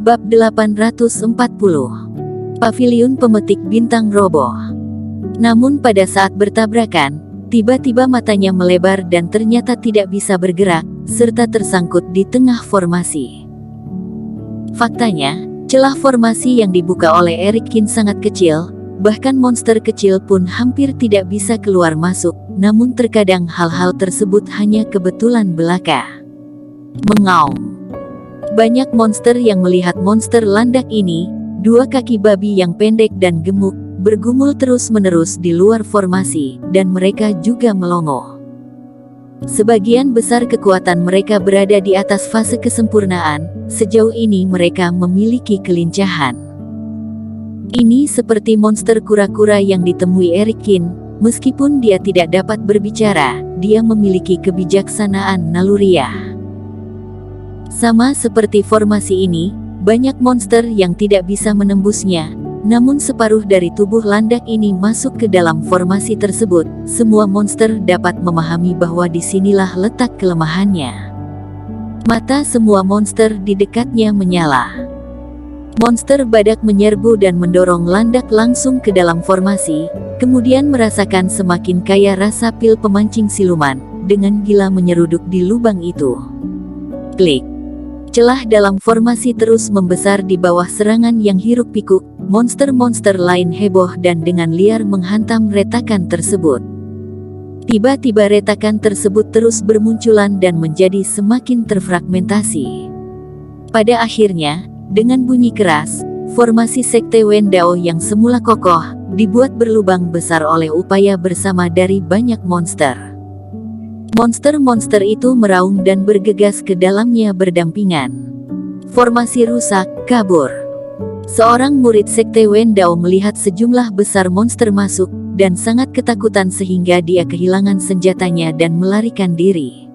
Bab 840. Paviliun Pemetik Bintang roboh. Namun pada saat bertabrakan, tiba-tiba matanya melebar dan ternyata tidak bisa bergerak, serta tersangkut di tengah formasi. Faktanya, celah formasi yang dibuka oleh Erikkin sangat kecil, bahkan monster kecil pun hampir tidak bisa keluar masuk, namun terkadang hal-hal tersebut hanya kebetulan belaka. Mengaum. Banyak monster yang melihat monster landak ini, dua kaki babi yang pendek dan gemuk, bergumul terus-menerus di luar formasi, dan mereka juga melongo. Sebagian besar kekuatan mereka berada di atas fase kesempurnaan, sejauh ini mereka memiliki kelincahan. Ini seperti monster kura-kura yang ditemui Erikkin, meskipun dia tidak dapat berbicara, dia memiliki kebijaksanaan naluriah. Sama seperti formasi ini, banyak monster yang tidak bisa menembusnya, namun separuh dari tubuh landak ini masuk ke dalam formasi tersebut. Semua monster dapat memahami bahwa disinilah letak kelemahannya. Mata semua monster di dekatnya menyala. Monster badak menyerbu dan mendorong landak langsung ke dalam formasi, kemudian merasakan semakin kaya rasa pil pemancing siluman, dengan gila menyeruduk di lubang itu. Klik. Celah dalam formasi terus membesar di bawah serangan yang hiruk-pikuk. Monster-monster lain heboh dan dengan liar menghantam retakan tersebut. Tiba-tiba retakan tersebut terus bermunculan dan menjadi semakin terfragmentasi. Pada akhirnya, dengan bunyi keras, formasi Sekte Wendao yang semula kokoh, dibuat berlubang besar oleh upaya bersama dari banyak monster. Monster-monster itu meraung dan bergegas ke dalamnya berdampingan. Formasi rusak, kabur. Seorang murid Sekte Wendao melihat sejumlah besar monster masuk, dan sangat ketakutan sehingga dia kehilangan senjatanya dan melarikan diri.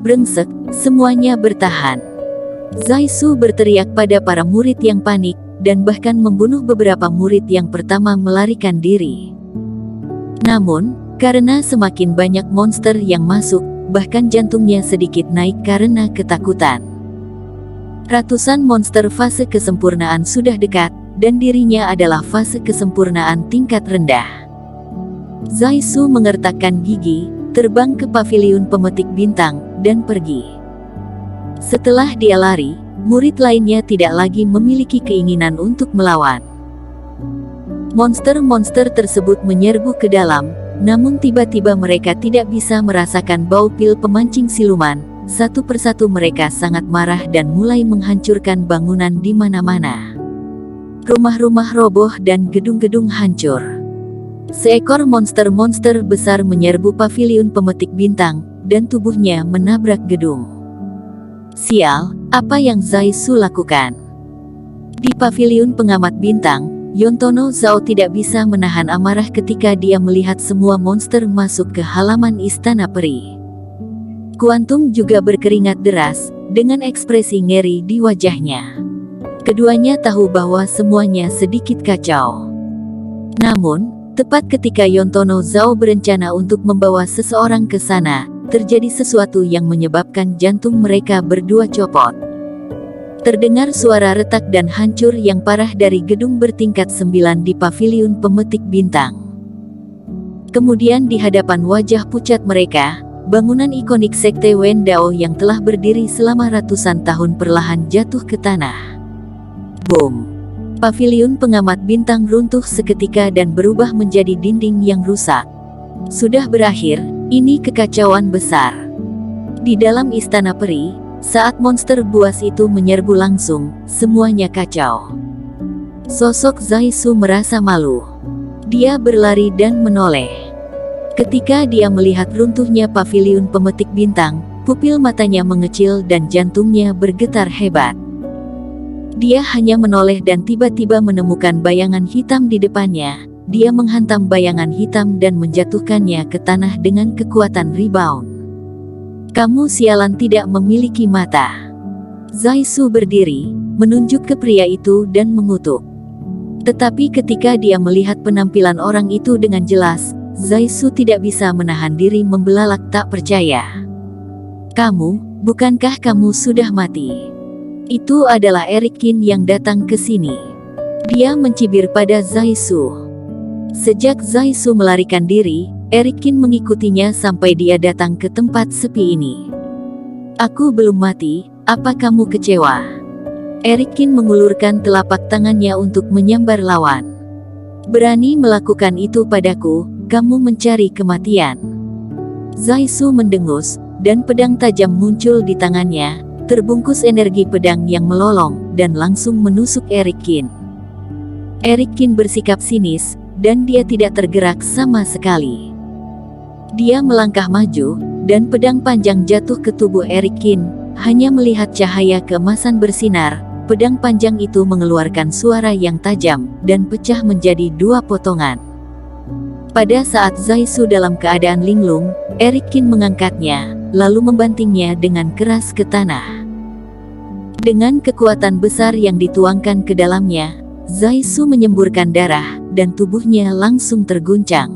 Brengsek, semuanya bertahan. Zai Su berteriak pada para murid yang panik, dan bahkan membunuh beberapa murid yang pertama melarikan diri. Namun, karena semakin banyak monster yang masuk, bahkan jantungnya sedikit naik karena ketakutan. Ratusan monster fase kesempurnaan sudah dekat, dan dirinya adalah fase kesempurnaan tingkat rendah. Zai Su mengertakkan gigi, terbang ke paviliun pemetik bintang, dan pergi. Setelah dia lari, murid lainnya tidak lagi memiliki keinginan untuk melawan. Monster-monster tersebut menyerbu ke dalam, namun tiba-tiba mereka tidak bisa merasakan bau pil pemancing siluman. Satu persatu mereka sangat marah dan mulai menghancurkan bangunan di mana-mana. Rumah-rumah roboh dan gedung-gedung hancur. Seekor monster-monster besar menyerbu paviliun pemetik bintang, dan tubuhnya menabrak gedung. Sial, apa yang Zai Su lakukan? Di paviliun pengamat bintang, Yontono Zhao tidak bisa menahan amarah ketika dia melihat semua monster masuk ke halaman istana peri. Kuantum juga berkeringat deras, dengan ekspresi ngeri di wajahnya. Keduanya tahu bahwa semuanya sedikit kacau. Namun, tepat ketika Yontono Zhao berencana untuk membawa seseorang ke sana, terjadi sesuatu yang menyebabkan jantung mereka berdua copot. Terdengar suara retak dan hancur yang parah dari gedung bertingkat 9 di paviliun pemetik bintang. Kemudian di hadapan wajah pucat mereka, bangunan ikonik Sekte Wendao yang telah berdiri selama ratusan tahun perlahan jatuh ke tanah. Boom! Paviliun pengamat bintang runtuh seketika dan berubah menjadi dinding yang rusak. Sudah berakhir, ini kekacauan besar. Di dalam istana peri, saat monster buas itu menyerbu langsung, semuanya kacau. Sosok Zai Su merasa malu. Dia berlari dan menoleh. Ketika dia melihat runtuhnya paviliun pemetik bintang, pupil matanya mengecil dan jantungnya bergetar hebat. Dia hanya menoleh dan tiba-tiba menemukan bayangan hitam di depannya. Dia menghantam bayangan hitam dan menjatuhkannya ke tanah dengan kekuatan rebound. Kamu sialan tidak memiliki mata. Zai Su berdiri, menunjuk ke pria itu dan mengutuk. Tetapi ketika dia melihat penampilan orang itu dengan jelas, Zai Su tidak bisa menahan diri membelalak tak percaya. Kamu, bukankah kamu sudah mati? Itu adalah Eric Qin yang datang ke sini. Dia mencibir pada Zai Su. Sejak Zai Su melarikan diri, Eric Qin mengikutinya sampai dia datang ke tempat sepi ini. Aku belum mati, apa kamu kecewa? Eric Qin mengulurkan telapak tangannya untuk menyambar lawan. Berani melakukan itu padaku, kamu mencari kematian. Zai Su mendengus, dan pedang tajam muncul di tangannya, terbungkus energi pedang yang melolong, dan langsung menusuk Eric Qin. Eric Qin bersikap sinis, dan dia tidak tergerak sama sekali. Dia melangkah maju, dan pedang panjang jatuh ke tubuh Eric Qin, hanya melihat cahaya keemasan bersinar. Pedang panjang itu mengeluarkan suara yang tajam, dan pecah menjadi dua potongan. Pada saat Zai Su dalam keadaan linglung, Eric Qin mengangkatnya, lalu membantingnya dengan keras ke tanah. Dengan kekuatan besar yang dituangkan ke dalamnya, Zai Su menyemburkan darah, dan tubuhnya langsung terguncang.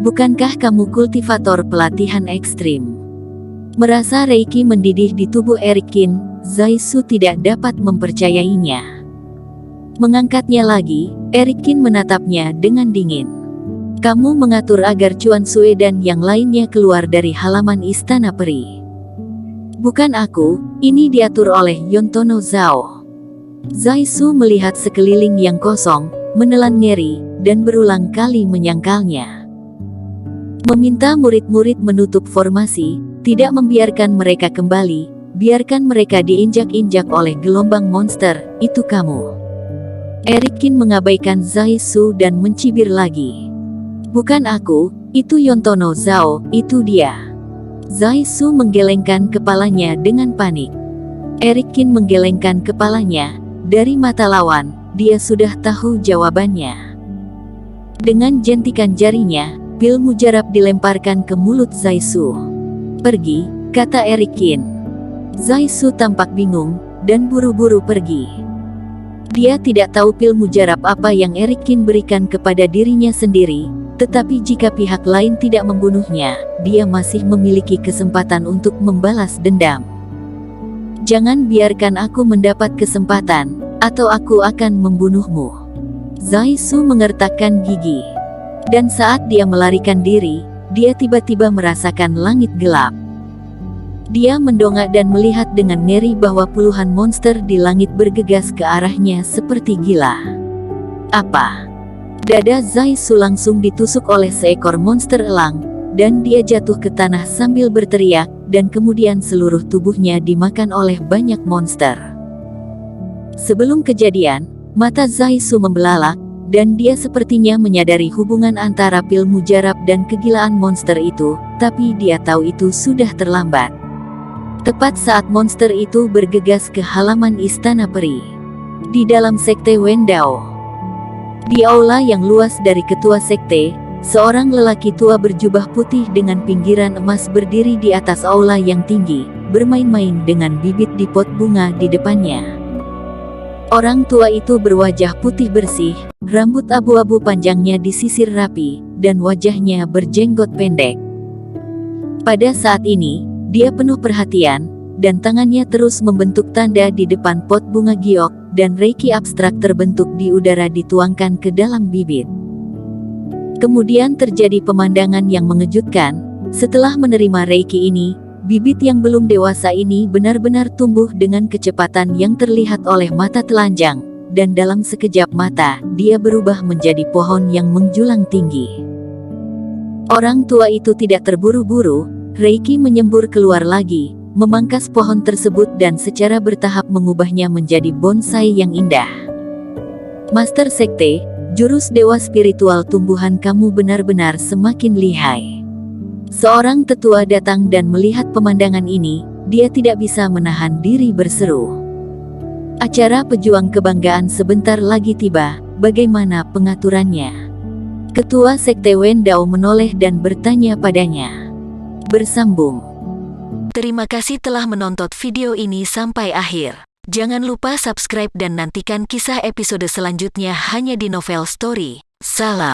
Bukankah kamu kultivator pelatihan ekstrim? Merasa Reiki mendidih di tubuh Eric Qin, Zai Su tidak dapat mempercayainya. Mengangkatnya lagi, Eric Qin menatapnya dengan dingin. Kamu mengatur agar Chuan Sue dan yang lainnya keluar dari halaman istana peri. Bukan aku, ini diatur oleh Yontono Zhao. Zai Su melihat sekeliling yang kosong, menelan ngeri, dan berulang kali menyangkalnya. Meminta murid-murid menutup formasi, tidak membiarkan mereka kembali, biarkan mereka diinjak-injak oleh gelombang monster, itu kamu. Eric Qin mengabaikan Zai Su dan mencibir lagi. Bukan aku, itu Yontono Zhao, itu dia. Zai Su menggelengkan kepalanya dengan panik. Eric Qin menggelengkan kepalanya, dari mata lawan, dia sudah tahu jawabannya. Dengan jentikan jarinya, pil mujarab dilemparkan ke mulut Zai Su. Pergi, kata Eric Qin. Zai Su tampak bingung, dan buru-buru pergi. Dia tidak tahu pil mujarab apa yang Eric Qin berikan kepada dirinya sendiri, tetapi jika pihak lain tidak membunuhnya, dia masih memiliki kesempatan untuk membalas dendam. Jangan biarkan aku mendapat kesempatan, atau aku akan membunuhmu. Zai Su mengertakkan gigi. Dan saat dia melarikan diri, dia tiba-tiba merasakan langit gelap. Dia mendongak dan melihat dengan ngeri bahwa puluhan monster di langit bergegas ke arahnya seperti gila. Apa? Dada Zai Su langsung ditusuk oleh seekor monster elang, dan dia jatuh ke tanah sambil berteriak, dan kemudian seluruh tubuhnya dimakan oleh banyak monster. Sebelum kejadian, mata Zai Su membelalak, dan dia sepertinya menyadari hubungan antara pil mujarab dan kegilaan monster itu, tapi dia tahu itu sudah terlambat. Tepat saat monster itu bergegas ke halaman istana peri. Di dalam sekte Wendao. Di aula yang luas dari ketua sekte, seorang lelaki tua berjubah putih dengan pinggiran emas berdiri di atas aula yang tinggi, bermain-main dengan bibit di pot bunga di depannya. Orang tua itu berwajah putih bersih, rambut abu-abu panjangnya disisir rapi, dan wajahnya berjenggot pendek. Pada saat ini, dia penuh perhatian, dan tangannya terus membentuk tanda di depan pot bunga giok, dan reiki abstrak terbentuk di udara dituangkan ke dalam bibit. Kemudian terjadi pemandangan yang mengejutkan. Setelah menerima reiki ini, bibit yang belum dewasa ini benar-benar tumbuh dengan kecepatan yang terlihat oleh mata telanjang, dan dalam sekejap mata, dia berubah menjadi pohon yang menjulang tinggi. Orang tua itu tidak terburu-buru. Reiki menyembur keluar lagi, memangkas pohon tersebut dan secara bertahap mengubahnya menjadi bonsai yang indah. Master Sekte, jurus dewa spiritual tumbuhan kamu benar-benar semakin lihai. Seorang tetua datang dan melihat pemandangan ini, dia tidak bisa menahan diri berseru. Acara pejuang kebanggaan sebentar lagi tiba, bagaimana pengaturannya? Ketua Sekte Wendao menoleh dan bertanya padanya. Bersambung. Terima kasih telah menonton video ini sampai akhir. Jangan lupa subscribe dan nantikan kisah episode selanjutnya hanya di Novel Story. Salam.